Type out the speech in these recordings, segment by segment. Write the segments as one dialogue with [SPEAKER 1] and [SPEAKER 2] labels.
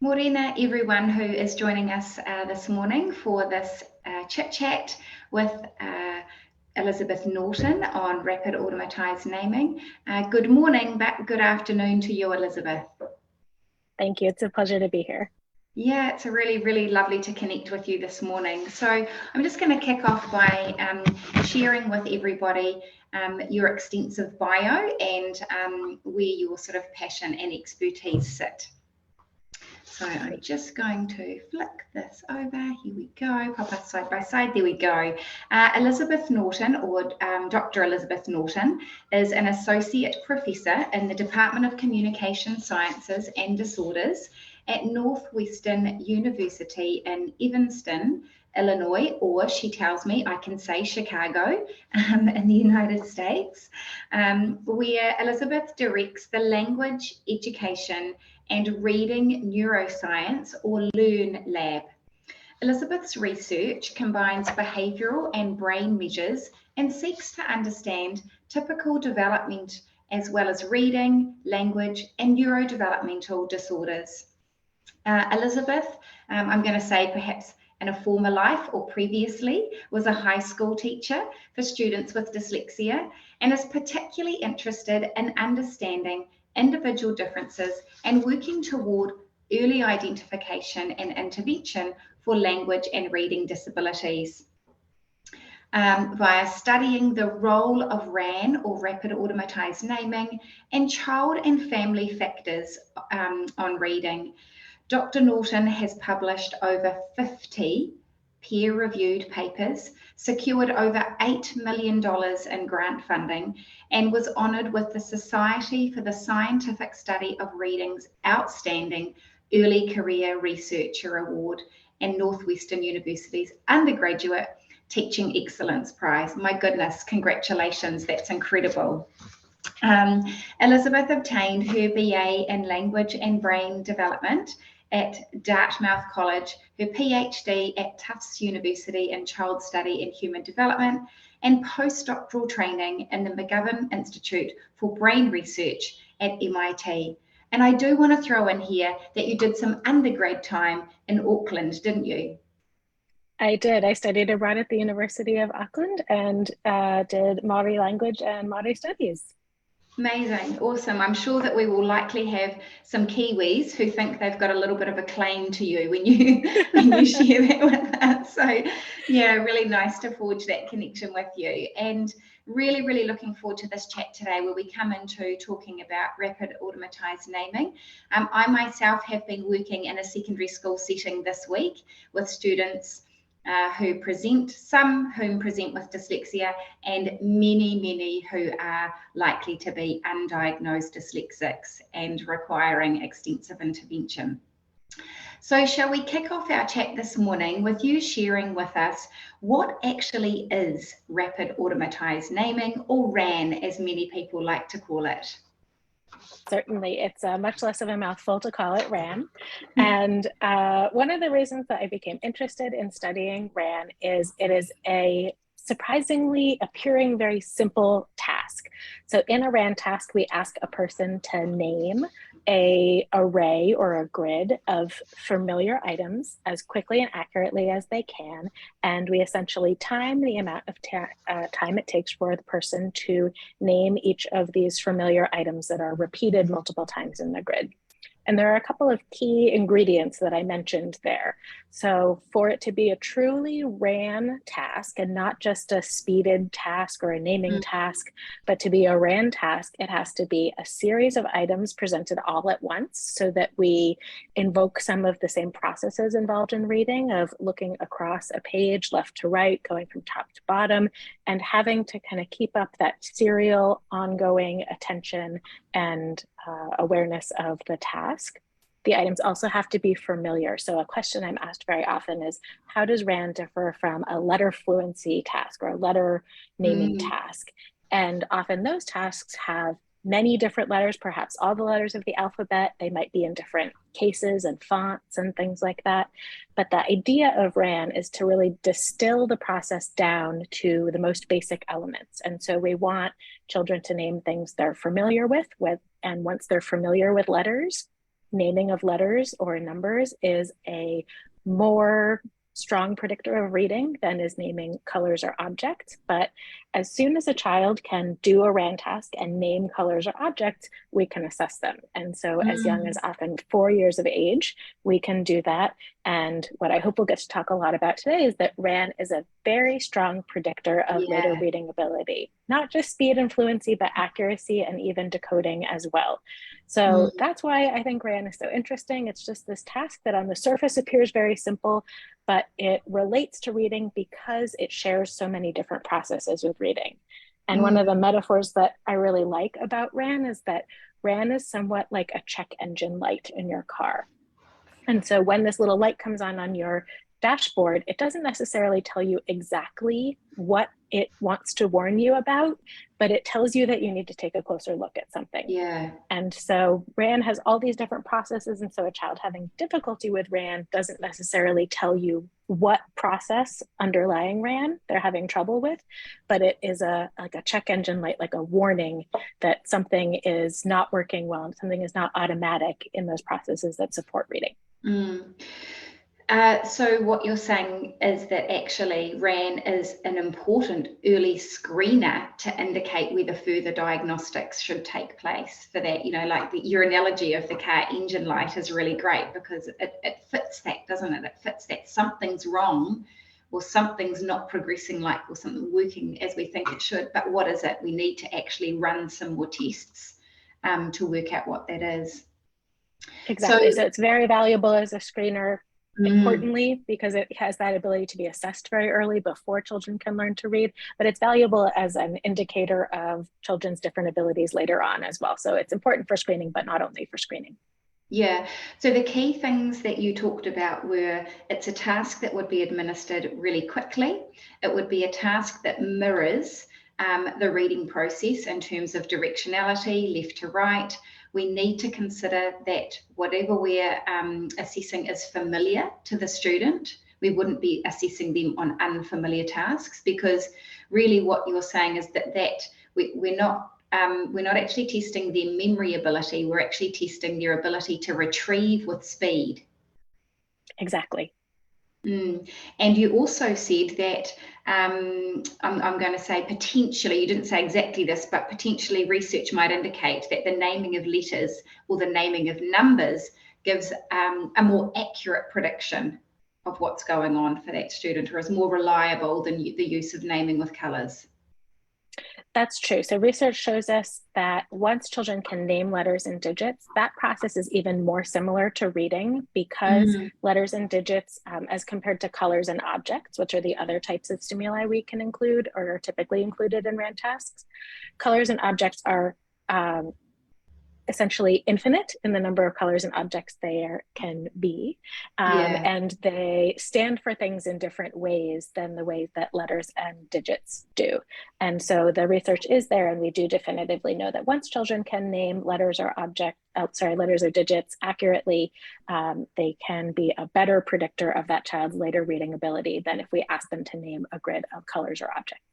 [SPEAKER 1] Morena, everyone who is joining us this morning for this chit chat with Elizabeth Norton on Rapid Automatised Naming. Good morning, but good afternoon to you, Elizabeth.
[SPEAKER 2] Thank you. It's a pleasure to be here.
[SPEAKER 1] Yeah, it's a really lovely to connect with you this morning. So I'm just going to kick off by sharing with everybody your extensive bio and where your sort of passion and expertise sit. So I'm just going to flick this over. Here we go. Pop us side by side. There we go. Elizabeth Norton, or Dr. Elizabeth Norton, is an associate professor in the Department of Communication Sciences and Disorders at Northwestern University in Evanston, Illinois, or she tells me I can say Chicago, in the United States, where Elizabeth directs the Language Education and Reading Neuroscience, or Learn Lab. Elizabeth's research combines behavioural and brain measures and seeks to understand typical development as well as reading, language and neurodevelopmental disorders. Elizabeth, I'm going to say perhaps in a former life or previously, was a high school teacher for students with dyslexia and is particularly interested in understanding individual differences and working toward early identification and intervention for language and reading disabilities. Via studying the role of RAN, or Rapid Automatised Naming, and child and family factors on reading. Dr. Norton has published over 50 peer-reviewed papers, secured over $8 million in grant funding, and was honoured with the Society for the Scientific Study of Reading's Outstanding Early Career Researcher Award and Northwestern University's Undergraduate Teaching Excellence Prize. My goodness, congratulations, that's incredible. Elizabeth obtained her BA in Language and Brain Development at Dartmouth College, her PhD at Tufts University in Child Study and Human Development, and postdoctoral training in the McGovern Institute for Brain Research at MIT. And I do want to throw in here that you did some undergrad time in Auckland, didn't you?
[SPEAKER 2] I did. I studied abroad at the University of Auckland and did Māori language and Māori studies.
[SPEAKER 1] Amazing, awesome. I'm sure that we will likely have some Kiwis who think they've got a little bit of a claim to you when you share that with us. So yeah, really nice to forge that connection with you, and really looking forward to this chat today where we come into talking about rapid automatised naming. I myself have been working in a secondary school setting this week with students who present, some whom present with dyslexia, and many who are likely to be undiagnosed dyslexics and requiring extensive intervention. So shall we kick off our chat this morning with you sharing with us what actually is rapid automatised naming, or RAN as many people like to call it?
[SPEAKER 2] Certainly, it's much less of a mouthful to call it RAN. And one of the reasons that I became interested in studying RAN is it is a surprisingly appearing very simple task. So in a RAN task, we ask a person to name an array or a grid of familiar items as quickly and accurately as they can. And we essentially time the amount of time it takes for the person to name each of these familiar items that are repeated multiple times in the grid. And there are a couple of key ingredients that I mentioned there. So for it to be a truly RAN task and not just a speeded task or a naming task, but to be a RAN task, it has to be a series of items presented all at once so that we invoke some of the same processes involved in reading of looking across a page left to right, going from top to bottom, and having to kind of keep up that serial ongoing attention and awareness of the task. The items also have to be familiar. So a question I'm asked very often is, how does RAN differ from a letter fluency task or a letter naming task? And often those tasks have many different letters, perhaps all the letters of the alphabet. They might be in different cases and fonts and things like that. But the idea of RAN is to really distill the process down to the most basic elements. And so we want children to name things they're familiar with, and once they're familiar with letters, naming of letters or numbers is a more strong predictor of reading than is naming colors or objects. But as soon as a child can do a RAN task and name colors or objects, we can assess them. And so as young as often 4 years of age, we can do that. And what I hope we'll get to talk a lot about today is that RAN is a very strong predictor of later reading ability, not just speed and fluency, but accuracy and even decoding as well. So that's why I think RAN is so interesting. It's just this task that on the surface appears very simple, but it relates to reading because it shares so many different processes with reading. And one of the metaphors that I really like about RAN is that RAN is somewhat like a check engine light in your car. And so when this little light comes on your dashboard, it doesn't necessarily tell you exactly what it wants to warn you about, but it tells you that you need to take a closer look at something.
[SPEAKER 1] Yeah.
[SPEAKER 2] And so RAN has all these different processes. And so a child having difficulty with RAN doesn't necessarily tell you what process underlying RAN they're having trouble with, but it is like a check engine light, like a warning that something is not working well and something is not automatic in those processes that support reading.
[SPEAKER 1] So what you're saying is that actually RAN is an important early screener to indicate whether further diagnostics should take place for that. You know, like your analogy of the car engine light is really great because it fits that, doesn't it? It fits that something's wrong or something's not progressing like or something working as we think it should. But what is it? We need to actually run some more tests to work out what that is.
[SPEAKER 2] Exactly. So it's very valuable as a screener. Importantly, because it has that ability to be assessed very early before children can learn to read, but it's valuable as an indicator of children's different abilities later on as well. So it's important for screening, but not only for screening.
[SPEAKER 1] Yeah, so the key things that you talked about were it's a task that would be administered really quickly. It would be a task that mirrors the reading process in terms of directionality, left to right. We need to consider that whatever we're assessing is familiar to the student. We wouldn't be assessing them on unfamiliar tasks because really what you're saying is that we're not actually testing their memory ability. We're actually testing their ability to retrieve with speed.
[SPEAKER 2] Exactly.
[SPEAKER 1] And you also said that I'm going to say potentially, you didn't say exactly this, but potentially research might indicate that the naming of letters or the naming of numbers gives a more accurate prediction of what's going on for that student, or is more reliable than the use of naming with colours.
[SPEAKER 2] That's true. So research shows us that once children can name letters and digits, that process is even more similar to reading because letters and digits, as compared to colors and objects, which are the other types of stimuli we can include or are typically included in RAN tasks, colors and objects are essentially infinite in the number of colors and objects there can be. And they stand for things in different ways than the ways that letters and digits do. And so the research is there, and we do definitively know that once children can name letters or letters or digits accurately, they can be a better predictor of that child's later reading ability than if we ask them to name a grid of colors or objects.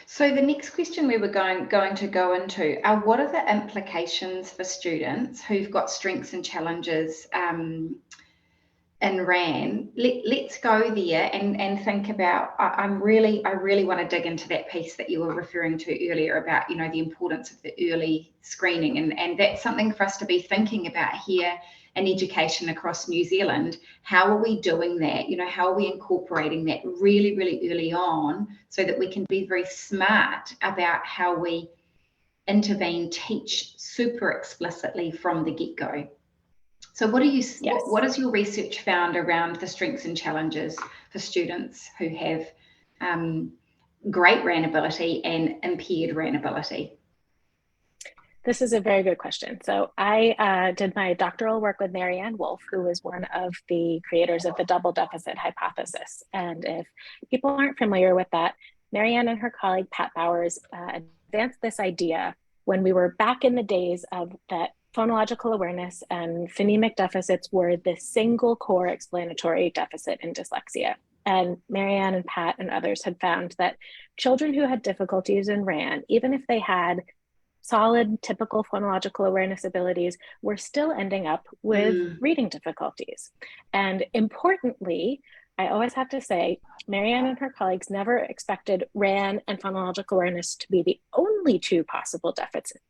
[SPEAKER 1] So the next question we were going to go into are what are the implications for students who've got strengths and challenges in RAN? Let's go there and think about. I really want to dig into that piece that you were referring to earlier about the importance of the early screening, and that's something for us to be thinking about here in education across New Zealand. How are we doing that? How are we incorporating that really, really early on so that we can be very smart about how we intervene, teach super explicitly from the get-go? So what has your research found around the strengths and challenges for students who have great RAN ability and impaired RAN ability?
[SPEAKER 2] This is a very good question. So I did my doctoral work with Marianne Wolf, who was one of the creators of the double deficit hypothesis. And if people aren't familiar with that, Marianne and her colleague, Pat Bowers, advanced this idea when we were back in the days of that phonological awareness and phonemic deficits were the single core explanatory deficit in dyslexia. And Marianne and Pat and others had found that children who had difficulties in RAN, even if they had solid, typical phonological awareness abilities, we're still ending up with reading difficulties. And importantly, I always have to say, Marianne and her colleagues never expected RAN and phonological awareness to be the only two possible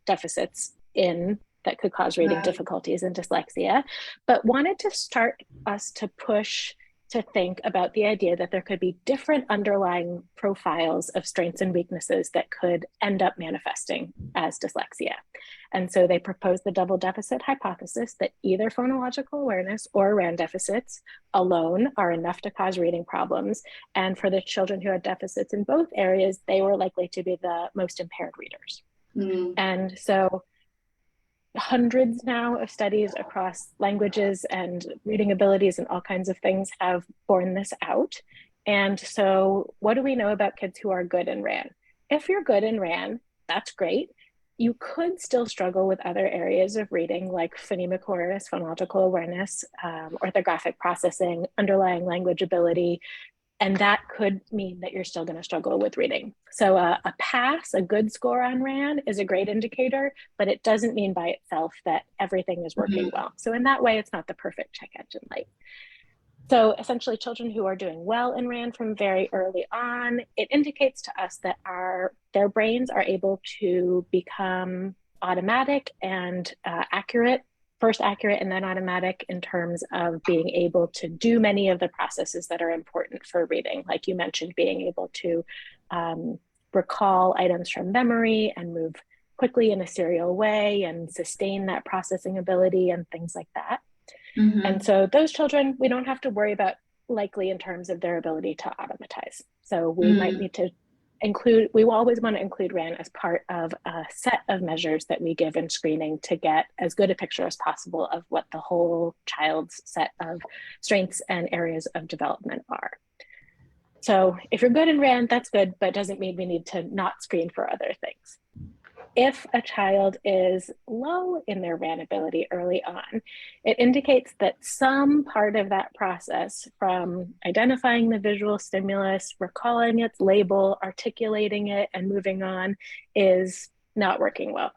[SPEAKER 2] deficits that could cause reading difficulties and dyslexia, but wanted to start us to push to think about the idea that there could be different underlying profiles of strengths and weaknesses that could end up manifesting as dyslexia. And so they proposed the double deficit hypothesis that either phonological awareness or RAN deficits alone are enough to cause reading problems. And for the children who had deficits in both areas, they were likely to be the most impaired readers. And so hundreds now of studies across languages and reading abilities and all kinds of things have borne this out. And so what do we know about kids who are good in RAN? If you're good in RAN, that's great. You could still struggle with other areas of reading like phonemic awareness, phonological awareness, orthographic processing, underlying language ability, and that could mean that you're still going to struggle with reading. So a pass, a good score on RAN is a great indicator, but it doesn't mean by itself that everything is working well. So in that way, it's not the perfect check engine light. So essentially children who are doing well in RAN from very early on, it indicates to us that their brains are able to become automatic and accurate, first accurate and then automatic in terms of being able to do many of the processes that are important for reading. Like you mentioned, being able to recall items from memory and move quickly in a serial way and sustain that processing ability and things like that. And so those children, we don't have to worry about likely in terms of their ability to automatize. So we might need to we always want to include RAN as part of a set of measures that we give in screening to get as good a picture as possible of what the whole child's set of strengths and areas of development are. So if you're good in RAN, that's good, but doesn't mean we need to not screen for other things. If a child is low in their RAN ability early on, it indicates that some part of that process, from identifying the visual stimulus, recalling its label, articulating it, and moving on, is not working well.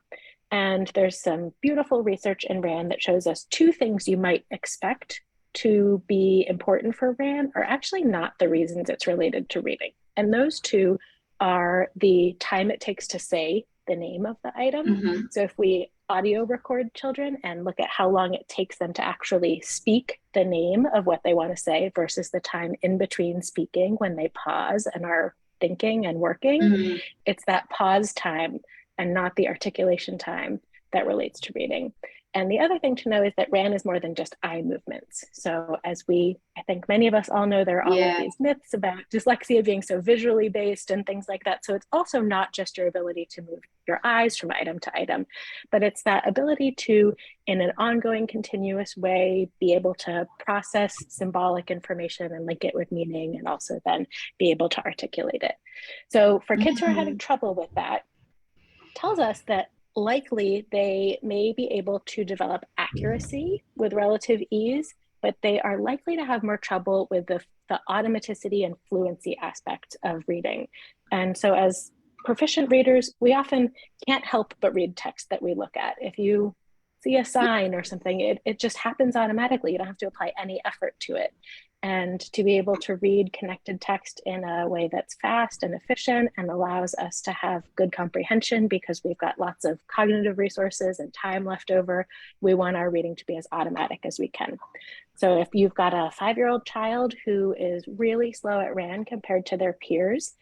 [SPEAKER 2] And there's some beautiful research in RAN that shows us two things you might expect to be important for RAN are actually not the reasons it's related to reading. And those two are the time it takes to say the name of the item. So if we audio record children and look at how long it takes them to actually speak the name of what they want to say versus the time in between speaking when they pause and are thinking and working, it's that pause time and not the articulation time that relates to reading. And the other thing to know is that RAN is more than just eye movements. So as I think many of us all know, there are all of these myths about dyslexia being so visually based and things like that. So it's also not just your ability to move your eyes from item to item, but it's that ability to, in an ongoing, continuous way, be able to process symbolic information and link it with meaning, and also then be able to articulate it. So for kids who are having trouble with that, it tells us that likely they may be able to develop accuracy with relative ease, but they are likely to have more trouble with the automaticity and fluency aspect of reading. And so as proficient readers, we often can't help but read text that we look at. If you see a sign or something, it just happens automatically. You don't have to apply any effort to it. And to be able to read connected text in a way that's fast and efficient and allows us to have good comprehension because we've got lots of cognitive resources and time left over, we want our reading to be as automatic as we can. So if you've got a 5-year-old child who is really slow at RAN compared to their peers,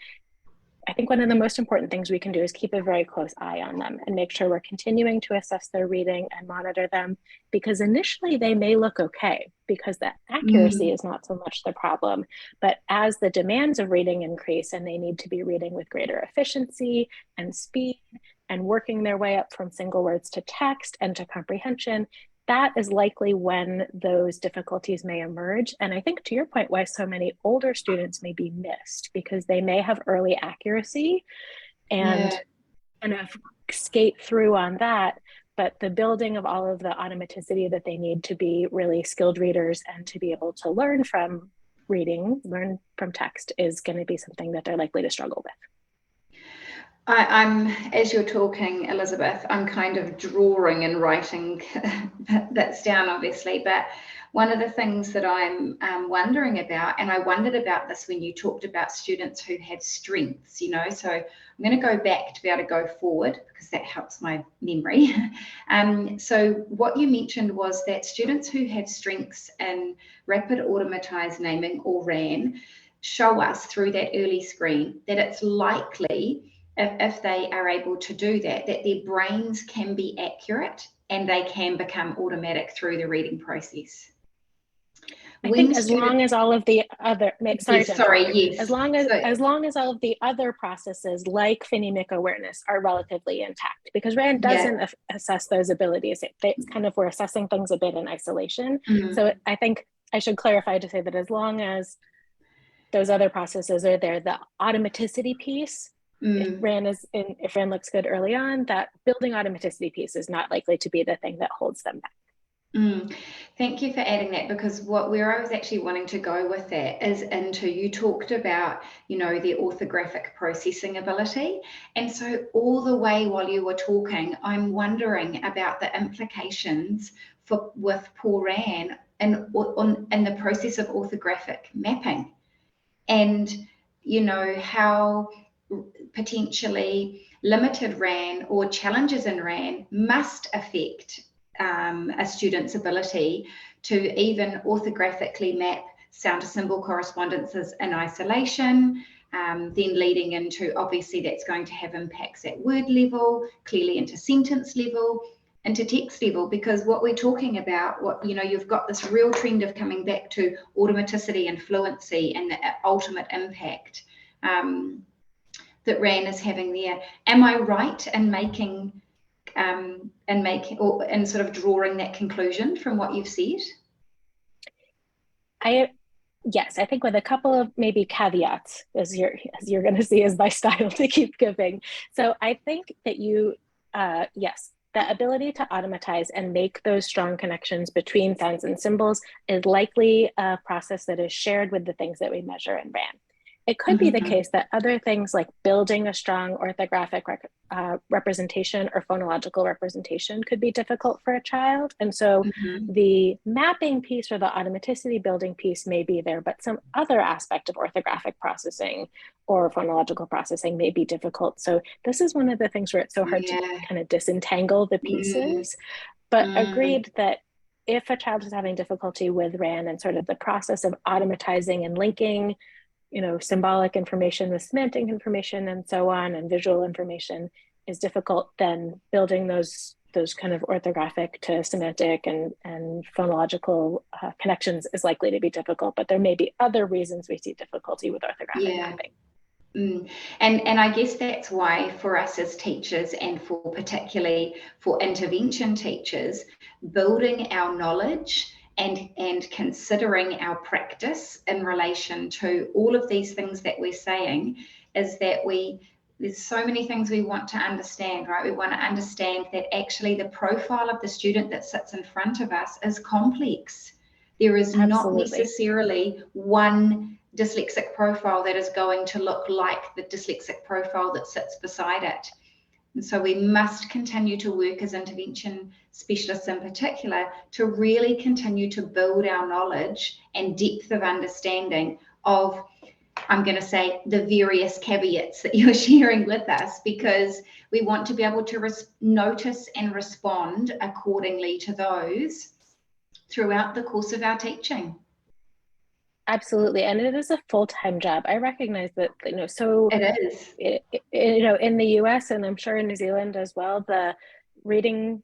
[SPEAKER 2] I think one of the most important things we can do is keep a very close eye on them and make sure we're continuing to assess their reading and monitor them, because initially they may look okay because the accuracy is not so much the problem. But as the demands of reading increase and they need to be reading with greater efficiency and speed and working their way up from single words to text and to comprehension, that is likely when those difficulties may emerge. And I think to your point, why so many older students may be missed, because they may have early accuracy and kind of skate through on that, but the building of all of the automaticity that they need to be really skilled readers and to be able to learn from reading, learn from text, is going to be something that they're likely to struggle with.
[SPEAKER 1] I'm, as you're talking, Elizabeth, I'm kind of drawing and writing that's down, obviously. But one of the things that I'm wondering about, and I wondered about this when you talked about students who have strengths, you know, so I'm going to go back to be able to go forward because that helps my memory. So what you mentioned was that students who have strengths in rapid automatized naming, or RAN, show us through that early screen that it's likely, if they are able to do that, that their brains can be accurate and they can become automatic through the reading process.
[SPEAKER 2] I think as long as all of the other,
[SPEAKER 1] yes.
[SPEAKER 2] As long as all of the other processes like phonemic awareness are relatively intact, because RAN doesn't assess those abilities. It's kind of, we're assessing things a bit in isolation. So I think I should clarify to say that as long as those other processes are there, the automaticity piece, if RAN looks good early on, that building automaticity piece is not likely to be the thing that holds them back.
[SPEAKER 1] Thank you for adding that, because where I was actually wanting to go with that is into, you talked about, you know, the orthographic processing ability. And so all the way while you were talking, I'm wondering about the implications with poor RAN and in the process of orthographic mapping. And, you know, how potentially limited RAN or challenges in RAN must affect a student's ability to even orthographically map sound to symbol correspondences in isolation, then leading into, obviously that's going to have impacts at word level, clearly into sentence level, into text level, because what we're talking about, you've got this real trend of coming back to automaticity and fluency and the ultimate impact that RAN is having there. Am I right in making and sort of drawing that conclusion from what you've said?
[SPEAKER 2] Yes, I think with a couple of maybe caveats, as you're going to see is my style to keep giving. So I think that yes, the ability to automatize and make those strong connections between sounds and symbols is likely a process that is shared with the things that we measure in RAN. It could be the case that other things like building a strong orthographic representation or phonological representation could be difficult for a child. And so the mapping piece or the automaticity building piece may be there, but some other aspect of orthographic processing or phonological processing may be difficult. So this is one of the things where it's so hard to kind of disentangle the pieces. But agreed that if a child is having difficulty with RAN and sort of the process of automatizing and linking, you know, symbolic information with semantic information and so on, and visual information is difficult, then building those kind of orthographic to semantic and phonological connections is likely to be difficult, but there may be other reasons we see difficulty with orthographic mapping.
[SPEAKER 1] And I guess that's why for us as teachers, and particularly for intervention teachers, building our knowledge and considering our practice in relation to all of these things that we're saying is that there's so many things we want to understand, right? We want to understand that actually the profile of the student that sits in front of us is complex. There is not necessarily one dyslexic profile that is going to look like the dyslexic profile that sits beside it. And so we must continue to work as intervention specialists in particular to really continue to build our knowledge and depth of understanding of, I'm going to say, the various caveats that you're sharing with us, because we want to be able to notice and respond accordingly to those throughout the course of our teaching.
[SPEAKER 2] Absolutely. And it is a full-time job. I recognize that, so
[SPEAKER 1] it is,
[SPEAKER 2] in the US, and I'm sure in New Zealand as well, the reading,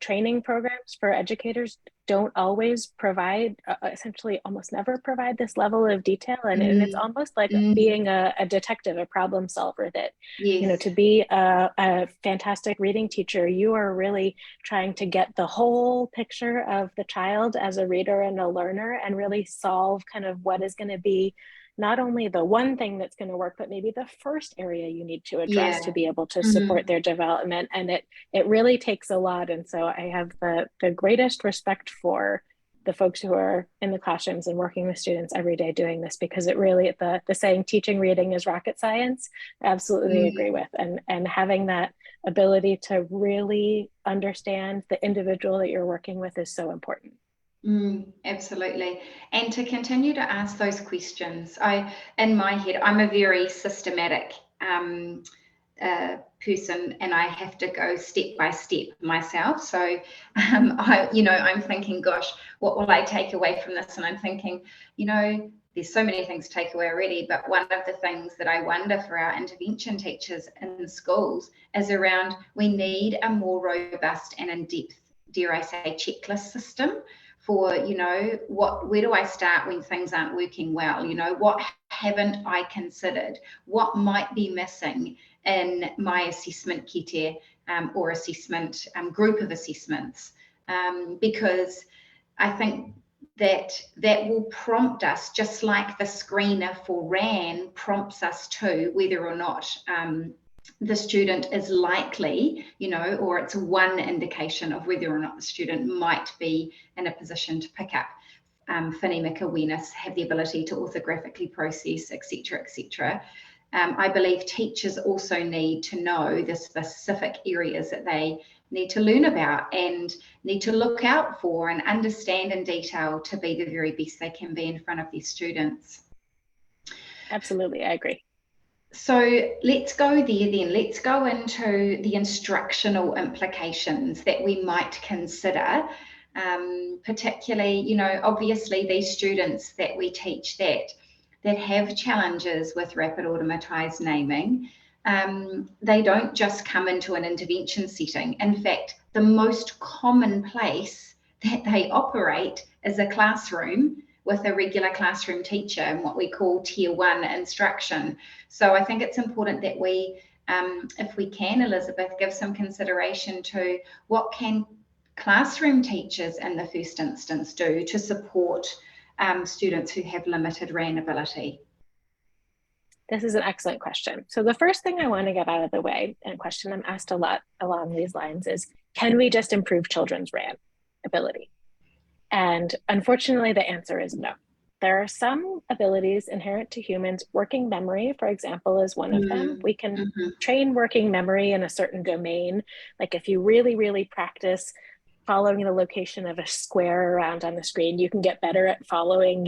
[SPEAKER 2] training programs for educators don't always provide, essentially almost never provide this level of detail. And it's almost like being a detective, a problem solver, that, to be a fantastic reading teacher, you are really trying to get the whole picture of the child as a reader and a learner and really solve kind of what is going to be not only the one thing that's going to work, but maybe the first area you need to address to be able to support their development. And it really takes a lot. And so I have the greatest respect for the folks who are in the classrooms and working with students every day doing this, because it really, the saying teaching reading is rocket science, I absolutely agree with. And having that ability to really understand the individual that you're working with is so important.
[SPEAKER 1] Absolutely. And to continue to ask those questions. In my head, I'm a very systematic person, and I have to go step by step myself. So I'm thinking, gosh, what will I take away from this? And I'm thinking, there's so many things to take away already, but one of the things that I wonder for our intervention teachers in schools is around, we need a more robust and in-depth, dare I say, checklist system for, where do I start when things aren't working well? What haven't I considered? What might be missing in my assessment kit or assessment group of assessments? Because I think that will prompt us, just like the screener for RAN prompts us to whether or not the student is likely, or it's one indication of whether or not the student might be in a position to pick up phonemic awareness, have the ability to orthographically process, etc., etc. I believe teachers also need to know the specific areas that they need to learn about and need to look out for and understand in detail to be the very best they can be in front of their students.
[SPEAKER 2] Absolutely, I agree.
[SPEAKER 1] So let's go there then. Let's go into the instructional implications that we might consider, particularly, obviously these students that we teach that have challenges with rapid automatized naming, they don't just come into an intervention setting. In fact, the most common place that they operate is a classroom with a regular classroom teacher and what we call tier 1 instruction. So I think it's important that we, if we can, Elizabeth, give some consideration to what can classroom teachers in the first instance do to support students who have limited RAN ability.
[SPEAKER 2] This is an excellent question. So the first thing I want to get out of the way, and a question I'm asked a lot along these lines, is can we just improve children's RAN ability? And unfortunately, the answer is no. There are some abilities inherent to humans. Working memory, for example, is one of them. We can train working memory in a certain domain. Like if you really, really practice following the location of a square around on the screen, you can get better at following,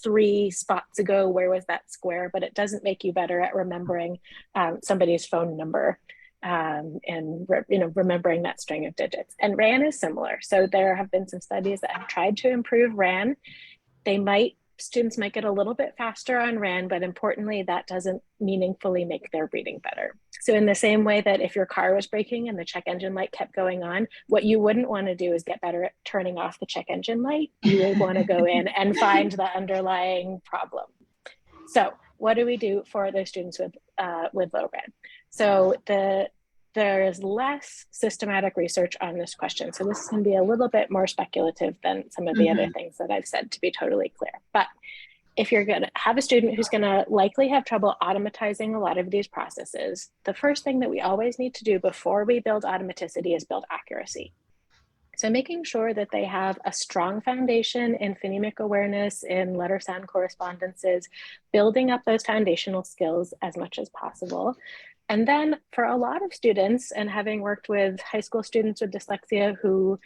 [SPEAKER 2] 3 spots ago, where was that square? But it doesn't make you better at remembering somebody's phone number. And remembering that string of digits. And RAN is similar. So there have been some studies that have tried to improve RAN. Students might get a little bit faster on RAN, but importantly, that doesn't meaningfully make their reading better. So in the same way that if your car was braking and the check engine light kept going on, what you wouldn't want to do is get better at turning off the check engine light. You would want to go in and find the underlying problem. So what do we do for those students with low RAN? So there is less systematic research on this question. So this can be a little bit more speculative than some of the other things that I've said, to be totally clear. But if you're going to have a student who's going to likely have trouble automatizing a lot of these processes, the first thing that we always need to do before we build automaticity is build accuracy. So making sure that they have a strong foundation in phonemic awareness, in letter sound correspondences, building up those foundational skills as much as possible. And then for a lot of students, and having worked with high school students with dyslexia who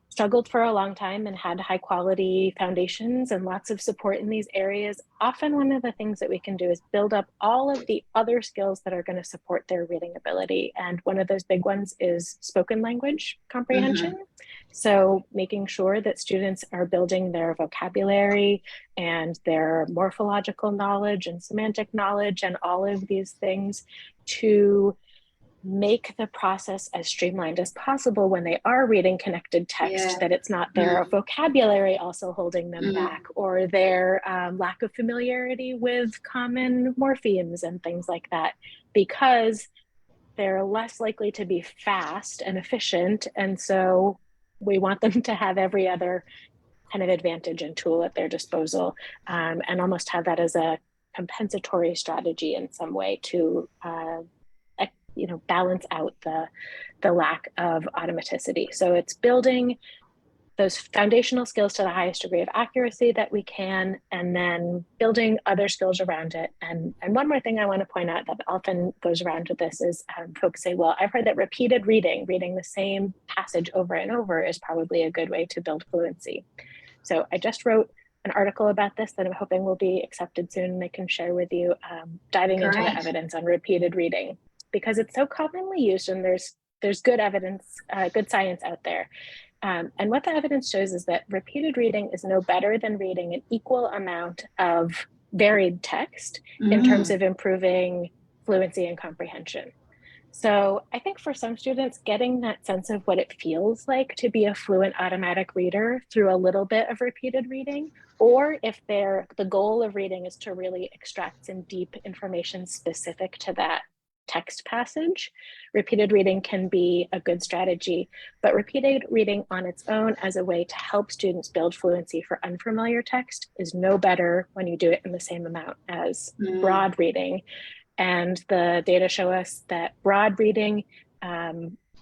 [SPEAKER 2] struggled for a long time and had high quality foundations and lots of support in these areas, often one of the things that we can do is build up all of the other skills that are going to support their reading ability. And one of those big ones is spoken language comprehension. So making sure that students are building their vocabulary and their morphological knowledge and semantic knowledge and all of these things to make the process as streamlined as possible when they are reading connected text, that it's not their vocabulary also holding them back, or their lack of familiarity with common morphemes and things like that, because they're less likely to be fast and efficient. And so we want them to have every other kind of advantage and tool at their disposal, and almost have that as a compensatory strategy in some way to balance out the lack of automaticity. So it's building those foundational skills to the highest degree of accuracy that we can, and then building other skills around it. And one more thing I want to point out that often goes around with this is folks say, well, I've heard that repeated reading the same passage over and over is probably a good way to build fluency. So I just wrote an article about this that I'm hoping will be accepted soon and I can share with you, diving into the evidence on repeated reading, because it's so commonly used and there's good evidence, good science out there. And what the evidence shows is that repeated reading is no better than reading an equal amount of varied text in terms of improving fluency and comprehension. So I think for some students, getting that sense of what it feels like to be a fluent automatic reader through a little bit of repeated reading, or if the goal of reading is to really extract some deep information specific to that text passage, repeated reading can be a good strategy. But repeated reading on its own as a way to help students build fluency for unfamiliar text is no better when you do it in the same amount as broad reading. And the data show us that broad reading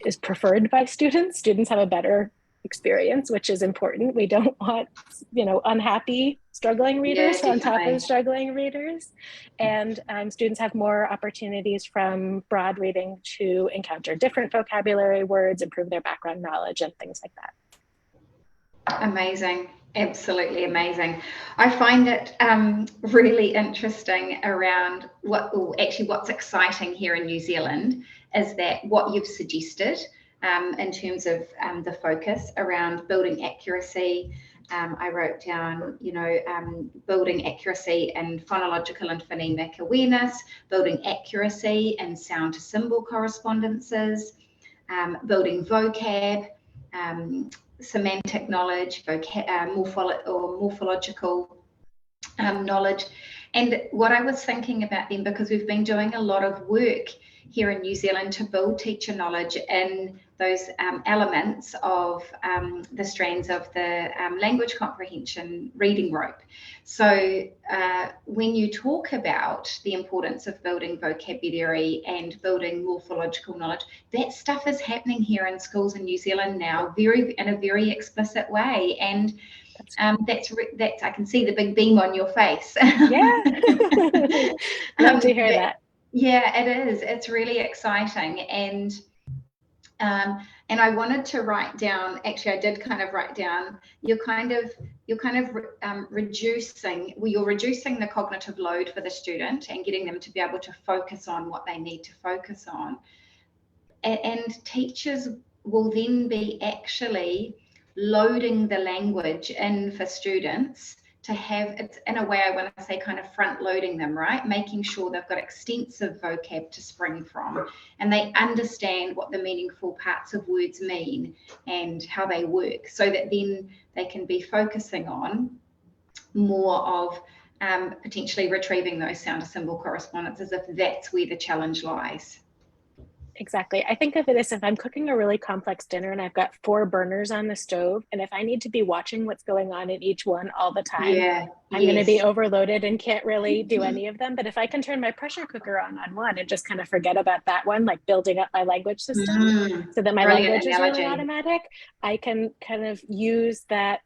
[SPEAKER 2] is preferred by students. Students have a better experience, which is important. We don't want, unhappy struggling readers on top of struggling readers. And students have more opportunities from broad reading to encounter different vocabulary words, improve their background knowledge, and things like that.
[SPEAKER 1] Amazing. Absolutely amazing. I find it really interesting around what's exciting here in New Zealand is that what you've suggested in terms of the focus around building accuracy. I wrote down, building accuracy in phonological and phonemic awareness, building accuracy in sound to symbol correspondences, building vocab, semantic knowledge, morphological knowledge. And what I was thinking about then, because we've been doing a lot of work here in New Zealand to build teacher knowledge in those elements of the strands of the language comprehension reading rope. So when you talk about the importance of building vocabulary and building morphological knowledge, that stuff is happening here in schools in New Zealand now, in a very explicit way. And that's I can see the big beam on your face.
[SPEAKER 2] Yeah, love to hear that.
[SPEAKER 1] Yeah, it is. It's really exciting, and I wanted to write down. Actually, I did kind of write down. You're reducing the cognitive load for the student and getting them to be able to focus on what they need to focus on, and teachers will then be actually loading the language in for students to have it in a way, I want to say kind of front loading them, right? Making sure they've got extensive vocab to spring from and they understand what the meaningful parts of words mean and how they work, so that then they can be focusing on more of potentially retrieving those sound to symbol correspondences if that's where the challenge lies.
[SPEAKER 2] Exactly. I think of it as if I'm cooking a really complex dinner and I've got 4 burners on the stove, and if I need to be watching what's going on in each one all the time, I'm going to be overloaded and can't really do any of them. But if I can turn my pressure cooker on one and just kind of forget about that one, like building up my language system so that my language is really automatic, I can kind of use that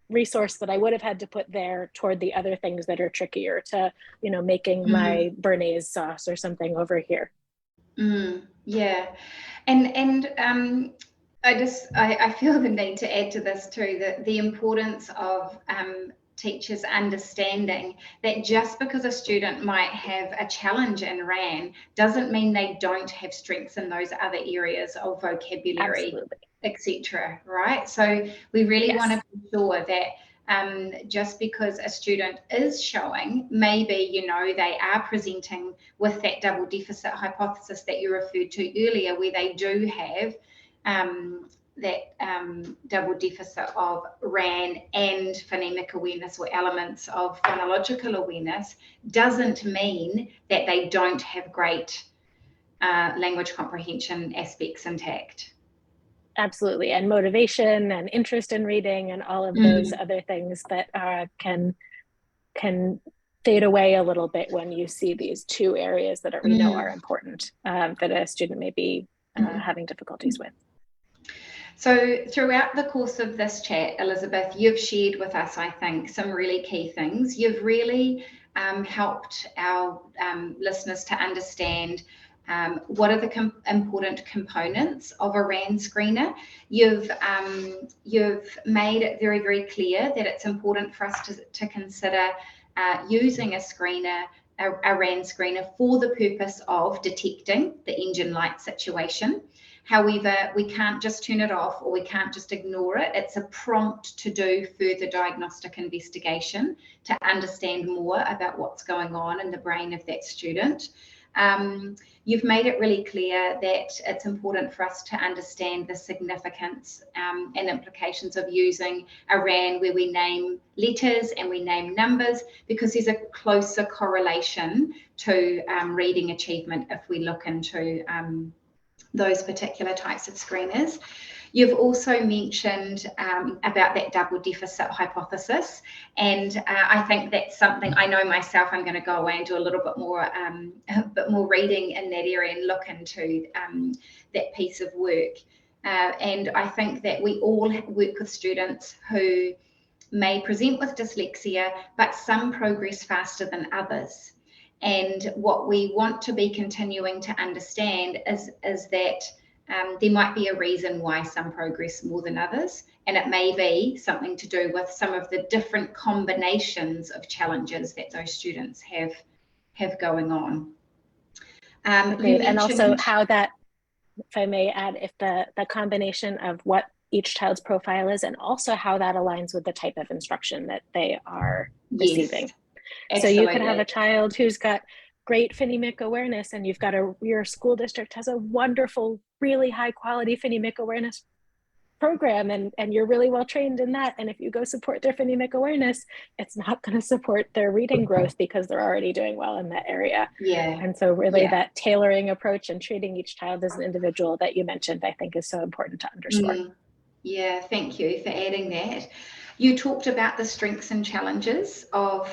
[SPEAKER 2] resource that I would have had to put there toward the other things that are trickier to, making my béarnaise sauce or something over here.
[SPEAKER 1] Yeah, and I feel the need to add to this too, that the importance of teachers understanding that just because a student might have a challenge in RAN doesn't mean they don't have strengths in those other areas of vocabulary, etc. Right? So we really want to be sure that just because a student is showing, maybe, they are presenting with that double deficit hypothesis that you referred to earlier, where they do have that double deficit of RAN and phonemic awareness or elements of phonological awareness, doesn't mean that they don't have great language comprehension aspects intact.
[SPEAKER 2] Absolutely. And motivation and interest in reading and all of those other things that can fade away a little bit when you see these 2 areas that we know are important that a student may be having difficulties with.
[SPEAKER 1] So throughout the course of this chat, Elizabeth, you've shared with us, I think, some really key things. You've really helped our listeners to understand what are the important components of a RAN screener. You've made it very, very clear that it's important for us to consider using a screener, a RAN screener, for the purpose of detecting the engine light situation. However, we can't just turn it off, or we can't just ignore it. It's a prompt to do further diagnostic investigation to understand more about what's going on in the brain of that student. You've made it really clear that it's important for us to understand the significance and implications of using a RAN where we name letters and we name numbers, because there's a closer correlation to reading achievement if we look into those particular types of screeners. You've also mentioned about that double deficit hypothesis, and I think that's something I know myself. I'm going to go away and do a little bit more reading in that area and look into that piece of work. And I think that we all work with students who may present with dyslexia, but some progress faster than others. And what we want to be continuing to understand is that there might be a reason why some progress more than others, and it may be something to do with some of the different combinations of challenges that those students have going on.
[SPEAKER 2] And also how that, if I may add, if the combination of what each child's profile is, and also how that aligns with the type of instruction that they are receiving. Absolutely. So you could have a child who's got great phonemic awareness, and you've got your school district has a wonderful, really high quality phonemic awareness program, and you're really well trained in that. And if you go support their phonemic awareness, it's not going to support their reading growth because they're already doing well in that area.
[SPEAKER 1] Yeah.
[SPEAKER 2] And so really that tailoring approach and treating each child as an individual that you mentioned, I think is so important to underscore.
[SPEAKER 1] Yeah, thank you for adding that. You talked about the strengths and challenges of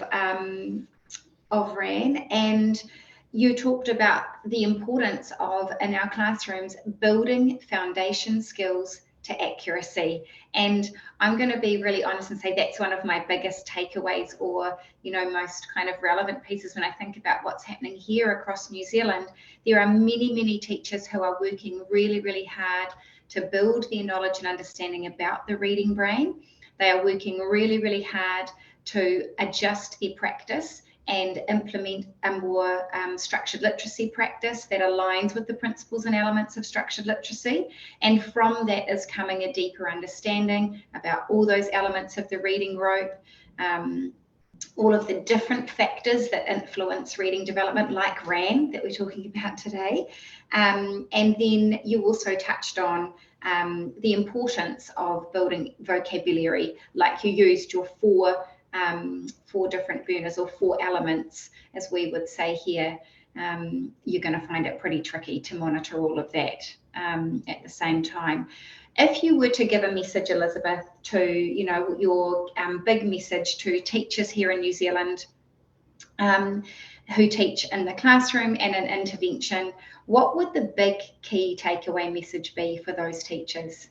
[SPEAKER 1] RAN, and you talked about the importance of, in our classrooms, building foundation skills to accuracy. And I'm going to be really honest and say that's one of my biggest takeaways, or most kind of relevant pieces when I think about what's happening here across New Zealand. There are many teachers who are working really, really hard to build their knowledge and understanding about the reading brain. They are working really, really hard to adjust their practice and implement a more structured literacy practice that aligns with the principles and elements of structured literacy. And from that is coming a deeper understanding about all those elements of the reading rope, all of the different factors that influence reading development, like RAN that we're talking about today. And then you also touched on the importance of building vocabulary, like you used your four different burners, or 4 elements, as we would say here. You're going to find it pretty tricky to monitor all of that at the same time. If you were to give a message, Elizabeth, to your big message to teachers here in New Zealand who teach in the classroom and in intervention, what would the big key takeaway message be for those teachers?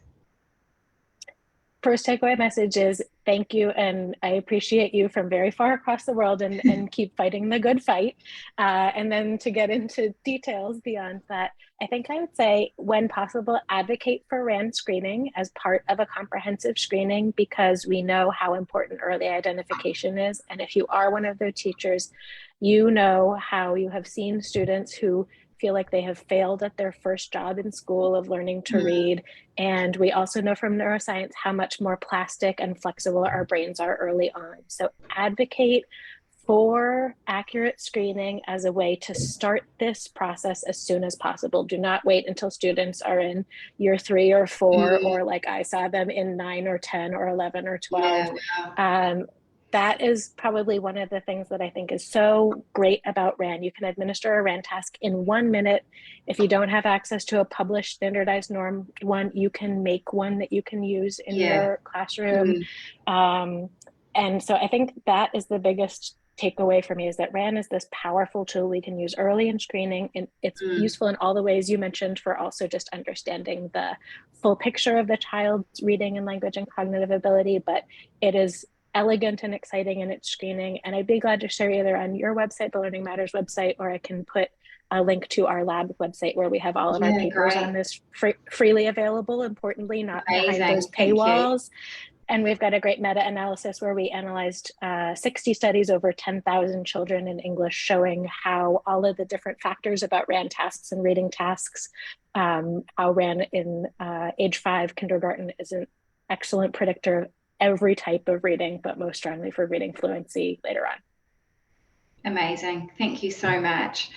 [SPEAKER 2] First takeaway message is thank you, and I appreciate you from very far across the world, and keep fighting the good fight. And then to get into details beyond that, I think I would say, when possible, advocate for RAN screening as part of a comprehensive screening, because we know how important early identification is. And if you are one of their teachers, you know how you have seen students who feel like they have failed at their first job in school of learning to read. And we also know from neuroscience how much more plastic and flexible our brains are early on. So advocate for accurate screening as a way to start this process as soon as possible. Do not wait until students are in year 3 or 4, or like I saw them in 9 or 10 or 11 or 12. That is probably one of the things that I think is so great about RAN. You can administer a RAN task in 1 minute. If you don't have access to a published standardized norm one, you can make one that you can use in your classroom. And so I think that is the biggest takeaway for me is that RAN is this powerful tool we can use early in screening, and it's useful in all the ways you mentioned for also just understanding the full picture of the child's reading and language and cognitive ability, but it is elegant and exciting in its screening. And I'd be glad to share either on your website, the Learning Matters website, or I can put a link to our lab website where we have all of our papers on this freely available, importantly, not behind those paywalls. And we've got a great meta-analysis where we analyzed 60 studies over 10,000 children in English, showing how all of the different factors about RAN tasks and reading tasks, how RAN in age 5 kindergarten is an excellent predictor of every type of reading, but most strongly for reading fluency later on.
[SPEAKER 1] Amazing. Thank you so much.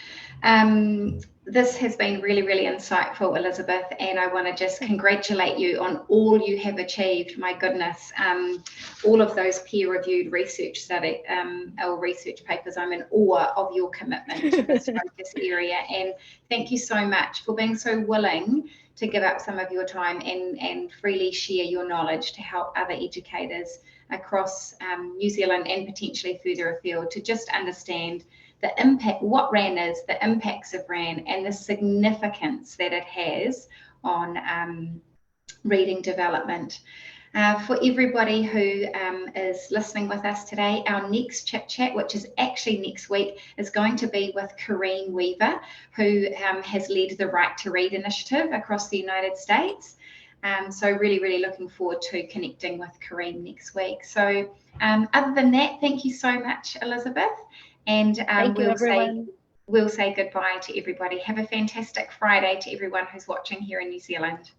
[SPEAKER 1] This has been really, really insightful, Elizabeth, and I want to just congratulate you on all you have achieved. My goodness, all of those peer-reviewed research study or research papers. I'm in awe of your commitment to this focus area, and thank you so much for being so willing to give up some of your time and freely share your knowledge to help other educators across New Zealand and potentially further afield to just understand the impact, what RAN is, the impacts of RAN, and the significance that it has on reading development. For everybody who is listening with us today, our next Chit Chat, which is actually next week, is going to be with Corrine Weaver, who has led the Right to Read initiative across the United States. So really, really looking forward to connecting with Corrine next week. So other than that, thank you so much, Elizabeth. And we'll say goodbye to everybody. Have a fantastic Friday to everyone who's watching here in New Zealand.